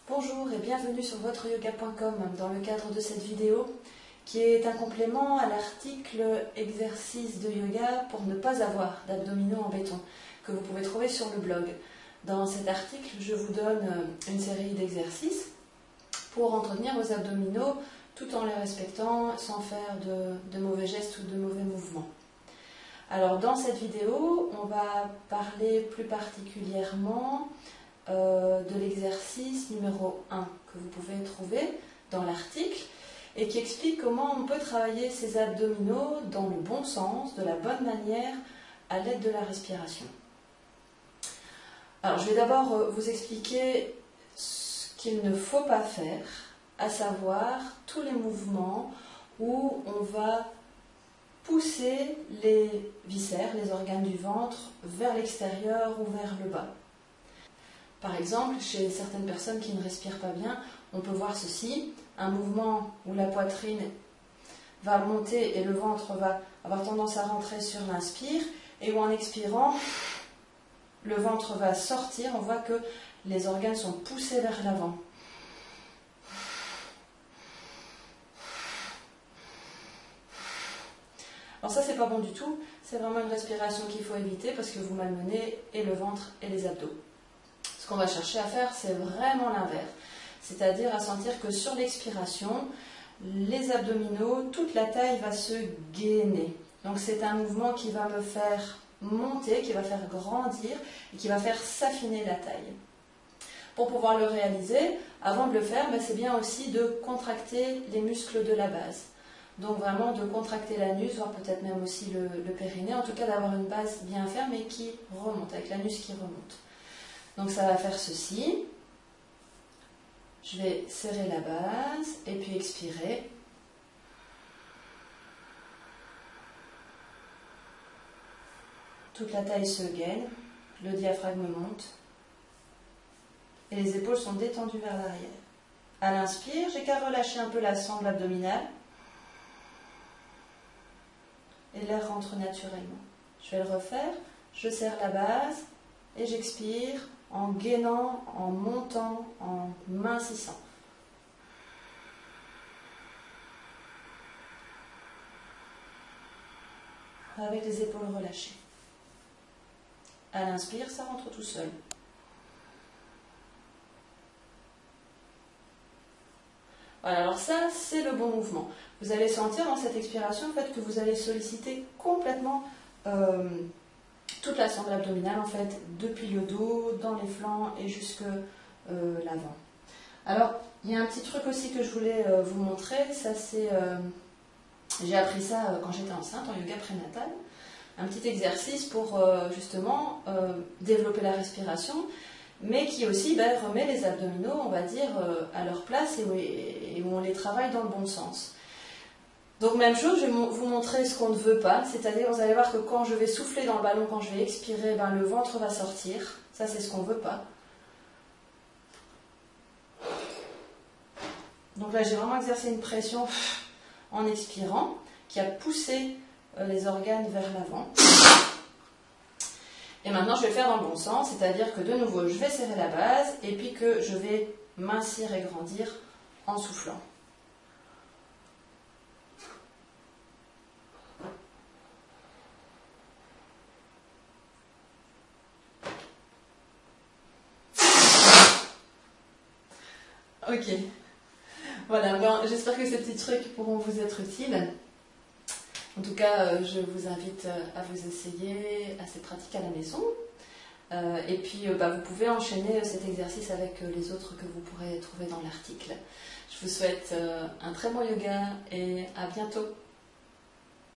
Bonjour et bienvenue sur votreyoga.com dans le cadre de cette vidéo qui est un complément à l'article exercice de yoga pour ne pas avoir d'abdominaux en béton que vous pouvez trouver sur le blog. Dans cet article, je vous donne une série d'exercices pour entretenir vos abdominaux tout en les respectant sans faire de mauvais gestes ou de mauvais mouvements. Alors dans cette vidéo, on va parler plus particuliirement de l'exercice numéro 1 que vous pouvez trouver dans l'article et qui explique comment on peut travailler ses abdominaux dans le bon sens, de la bonne manière, à l'aide de la respiration. Alors je vais d'abord vous expliquer ce qu'il ne faut pas faire, à savoir tous les mouvements où on va pousser les viscères, les organes du ventre, vers l'extérieur ou vers le bas. Par exemple, chez certaines personnes qui ne respirent pas bien, on peut voir ceci, un mouvement où la poitrine va monter et le ventre va avoir tendance à rentrer sur l'inspire, et où en expirant, le ventre va sortir, on voit que les organes sont poussés vers l'avant. Alors ça, c'est pas bon du tout, c'est vraiment une respiration qu'il faut éviter parce que vous malmenez et le ventre et les abdos. Ce qu'on va chercher à faire, c'est vraiment l'inverse, c'est-à-dire à sentir que sur l'expiration, les abdominaux, toute la taille va se gainer. Donc c'est un mouvement qui va me faire monter, qui va faire grandir et qui va faire s'affiner la taille. Pour pouvoir le réaliser, avant de le faire, c'est bien aussi de contracter les muscles de la base. Donc vraiment de contracter l'anus, voire peut-être même aussi le périnée, en tout cas d'avoir une base bien ferme et qui remonte, avec l'anus qui remonte. Donc ça va faire ceci. Je vais serrer la base et puis expirer. Toute la taille se gaine, le diaphragme monte et les épaules sont détendues vers l'arrière. À l'inspire, j'ai qu'à relâcher un peu la sangle abdominale et l'air rentre naturellement. Je vais le refaire, je serre la base et j'expire en gainant, en montant, en mincissant. Avec les épaules relâchées. À l'inspire, ça rentre tout seul. Voilà, alors ça, c'est le bon mouvement. Vous allez sentir dans cette expiration en fait, que vous allez solliciter complètement toute la sangle abdominale, en fait, depuis le dos, dans les flancs et jusque l'avant. Alors, il y a un petit truc aussi que je voulais vous montrer. Ça, c'est, j'ai appris ça quand j'étais enceinte, en yoga prénatal. Un petit exercice pour justement développer la respiration, mais qui aussi remet les abdominaux, on va dire, à leur place et où on les travaille dans le bon sens. Donc même chose, je vais vous montrer ce qu'on ne veut pas, c'est-à-dire vous allez voir que quand je vais souffler dans le ballon, quand je vais expirer, le ventre va sortir, ça c'est ce qu'on ne veut pas. Donc là j'ai vraiment exercé une pression en expirant, qui a poussé les organes vers l'avant. Et maintenant je vais le faire dans le bon sens, c'est-à-dire que de nouveau je vais serrer la base et puis que je vais mincir et grandir en soufflant. Ok, voilà, j'espère que ces petits trucs pourront vous être utiles. En tout cas, je vous invite à vous essayer à ces pratiques à la maison. Et puis, vous pouvez enchaîner cet exercice avec les autres que vous pourrez trouver dans l'article. Je vous souhaite un très bon yoga et à bientôt.